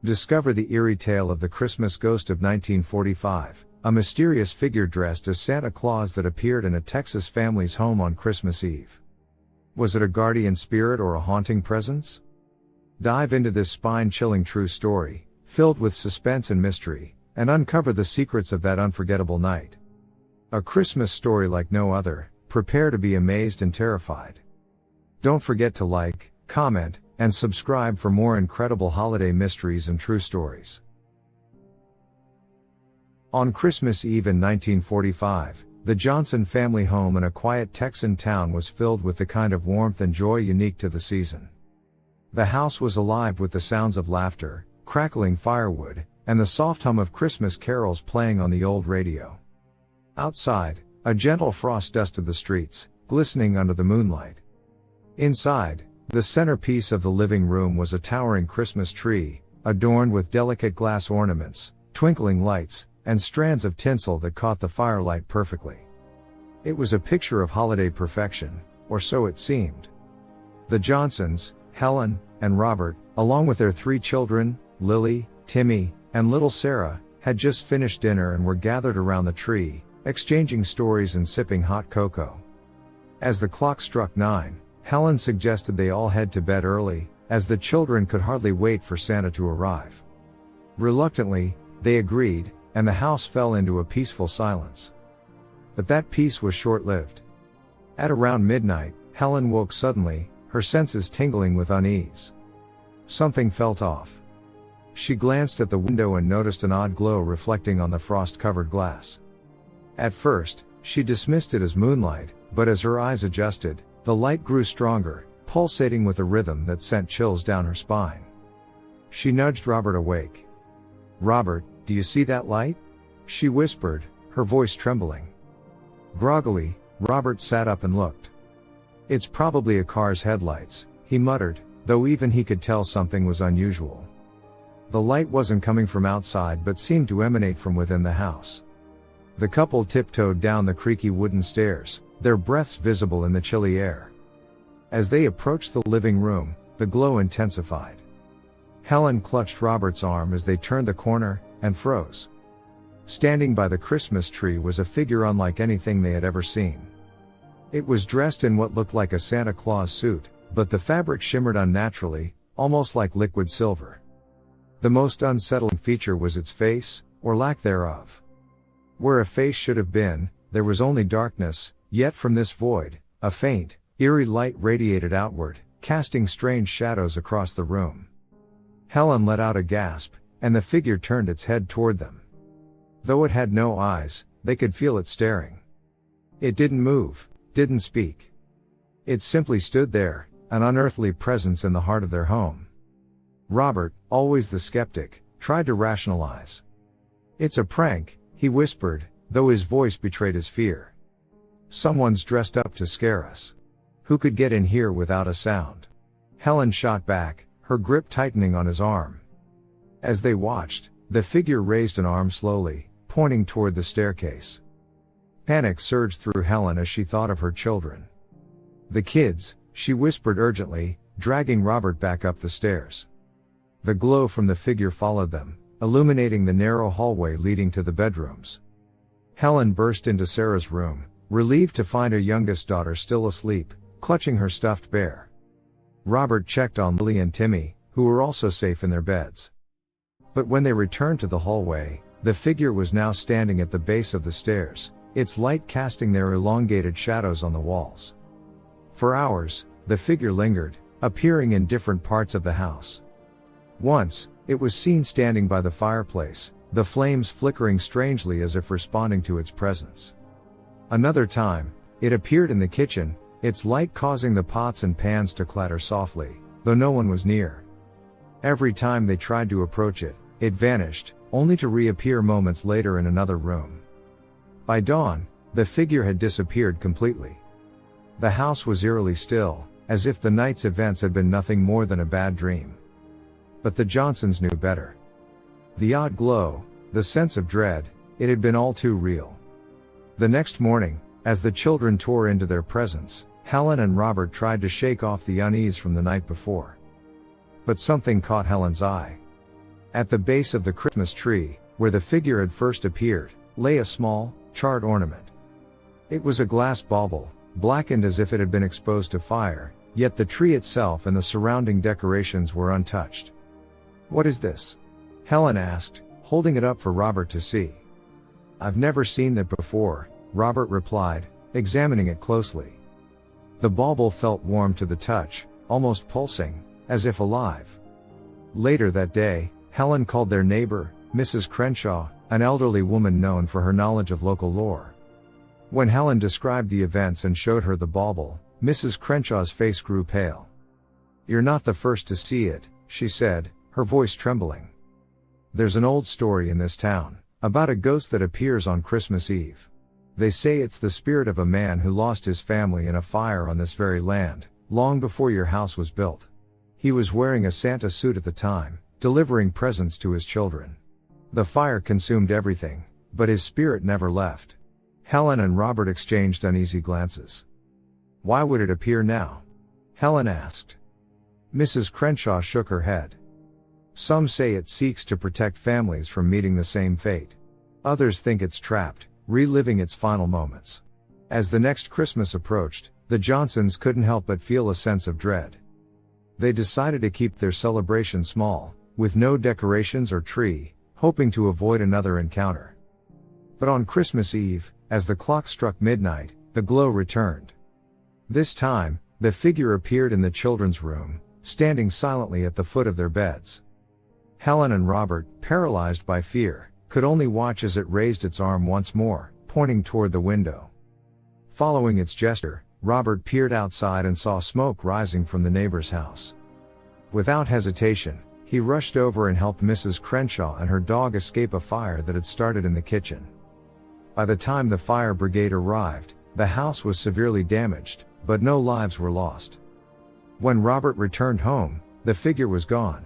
Discover the eerie tale of the Christmas ghost of 1945, a mysterious figure dressed as Santa Claus that appeared in a Texas family's home on Christmas Eve. Was it a guardian spirit or a haunting presence? Dive into this spine-chilling true story, filled with suspense and mystery, and uncover the secrets of that unforgettable night. A Christmas story like no other. Prepare to be amazed and terrified. Don't forget to like, comment, and subscribe for more incredible holiday mysteries and true stories. On Christmas Eve in 1945, the Johnson family home in a quiet Texan town was filled with the kind of warmth and joy unique to the season. The house was alive with the sounds of laughter, crackling firewood, and the soft hum of Christmas carols playing on the old radio. Outside, a gentle frost dusted the streets, glistening under the moonlight. Inside, the centerpiece of the living room was a towering Christmas tree, adorned with delicate glass ornaments, twinkling lights, and strands of tinsel that caught the firelight perfectly. It was a picture of holiday perfection, or so it seemed. The Johnsons, Helen, and Robert, along with their 3 children, Lily, Timmy, and little Sarah, had just finished dinner and were gathered around the tree, exchanging stories and sipping hot cocoa. As the clock struck 9, Helen suggested they all head to bed early, as the children could hardly wait for Santa to arrive. Reluctantly, they agreed, and the house fell into a peaceful silence. But that peace was short-lived. At around midnight, Helen woke suddenly, her senses tingling with unease. Something felt off. She glanced at the window and noticed an odd glow reflecting on the frost-covered glass. At first, she dismissed it as moonlight, but as her eyes adjusted, the light grew stronger, pulsating with a rhythm that sent chills down her spine. She nudged Robert awake. "Robert, do you see that light?" she whispered, her voice trembling. Groggily, Robert sat up and looked. "It's probably a car's headlights," he muttered, though even he could tell something was unusual. The light wasn't coming from outside but seemed to emanate from within the house. The couple tiptoed down the creaky wooden stairs, their breaths visible in the chilly air. As they approached the living room, the glow intensified. Helen clutched Robert's arm as they turned the corner, and froze. Standing by the Christmas tree was a figure unlike anything they had ever seen. It was dressed in what looked like a Santa Claus suit, but the fabric shimmered unnaturally, almost like liquid silver. The most unsettling feature was its face, or lack thereof. Where a face should have been, there was only darkness, yet from this void, a faint, eerie light radiated outward, casting strange shadows across the room. Helen let out a gasp, and the figure turned its head toward them. Though it had no eyes, they could feel it staring. It didn't move, didn't speak. It simply stood there, an unearthly presence in the heart of their home. Robert, always the skeptic, tried to rationalize. "It's a prank," he whispered, though his voice betrayed his fear. "Someone's dressed up to scare us. Who could get in here without a sound?" Helen shot back, her grip tightening on his arm. As they watched, the figure raised an arm slowly, pointing toward the staircase. Panic surged through Helen as she thought of her children. "The kids," she whispered urgently, dragging Robert back up the stairs. The glow from the figure followed them, illuminating the narrow hallway leading to the bedrooms. Helen burst into Sarah's room, relieved to find her youngest daughter still asleep, clutching her stuffed bear. Robert checked on Lily and Timmy, who were also safe in their beds. But when they returned to the hallway, the figure was now standing at the base of the stairs, its light casting their elongated shadows on the walls. For hours, the figure lingered, appearing in different parts of the house. Once, it was seen standing by the fireplace, the flames flickering strangely as if responding to its presence. Another time, it appeared in the kitchen, its light causing the pots and pans to clatter softly, though no one was near. Every time they tried to approach it, it vanished, only to reappear moments later in another room. By dawn, the figure had disappeared completely. The house was eerily still, as if the night's events had been nothing more than a bad dream. But the Johnsons knew better. The odd glow, the sense of dread, it had been all too real. The next morning, as the children tore into their presents, Helen and Robert tried to shake off the unease from the night before. But something caught Helen's eye. At the base of the Christmas tree, where the figure had first appeared, lay a small, charred ornament. It was a glass bauble, blackened as if it had been exposed to fire, yet the tree itself and the surrounding decorations were untouched. "What is this?" Helen asked, holding it up for Robert to see. "I've never seen that before," Robert replied, examining it closely. The bauble felt warm to the touch, almost pulsing, as if alive. Later that day, Helen called their neighbor, Mrs. Crenshaw, an elderly woman known for her knowledge of local lore. When Helen described the events and showed her the bauble, Mrs. Crenshaw's face grew pale. "You're not the first to see it," she said, her voice trembling. "There's an old story in this town, about a ghost that appears on Christmas Eve. They say it's the spirit of a man who lost his family in a fire on this very land, long before your house was built. He was wearing a Santa suit at the time, delivering presents to his children. The fire consumed everything, but his spirit never left." Helen and Robert exchanged uneasy glances. "Why would it appear now?" Helen asked. Mrs. Crenshaw shook her head. "Some say it seeks to protect families from meeting the same fate. Others think it's trapped, reliving its final moments." As the next Christmas approached, the Johnsons couldn't help but feel a sense of dread. They decided to keep their celebration small, with no decorations or tree, hoping to avoid another encounter. But on Christmas Eve, as the clock struck midnight, the glow returned. This time, the figure appeared in the children's room, standing silently at the foot of their beds. Helen and Robert, paralyzed by fear, could only watch as it raised its arm once more, pointing toward the window. Following its gesture, Robert peered outside and saw smoke rising from the neighbor's house. Without hesitation, he rushed over and helped Mrs. Crenshaw and her dog escape a fire that had started in the kitchen. By the time the fire brigade arrived, the house was severely damaged, but no lives were lost. When Robert returned home, the figure was gone.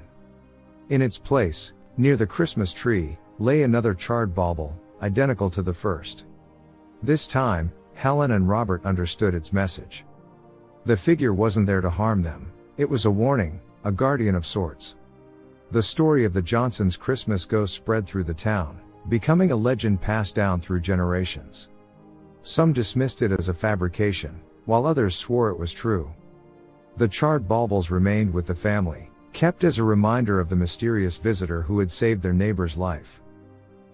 In its place, near the Christmas tree, lay another charred bauble, identical to the first. This time, Helen and Robert understood its message. The figure wasn't there to harm them, it was a warning, a guardian of sorts. The story of the Johnsons' Christmas ghost spread through the town, becoming a legend passed down through generations. Some dismissed it as a fabrication, while others swore it was true. The charred baubles remained with the family, kept as a reminder of the mysterious visitor who had saved their neighbor's life.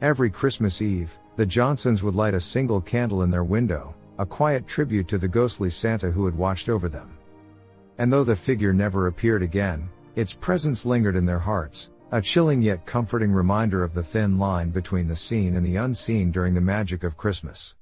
Every Christmas Eve, the Johnsons would light a single candle in their window, a quiet tribute to the ghostly Santa who had watched over them. And though the figure never appeared again, its presence lingered in their hearts, a chilling yet comforting reminder of the thin line between the seen and the unseen during the magic of Christmas.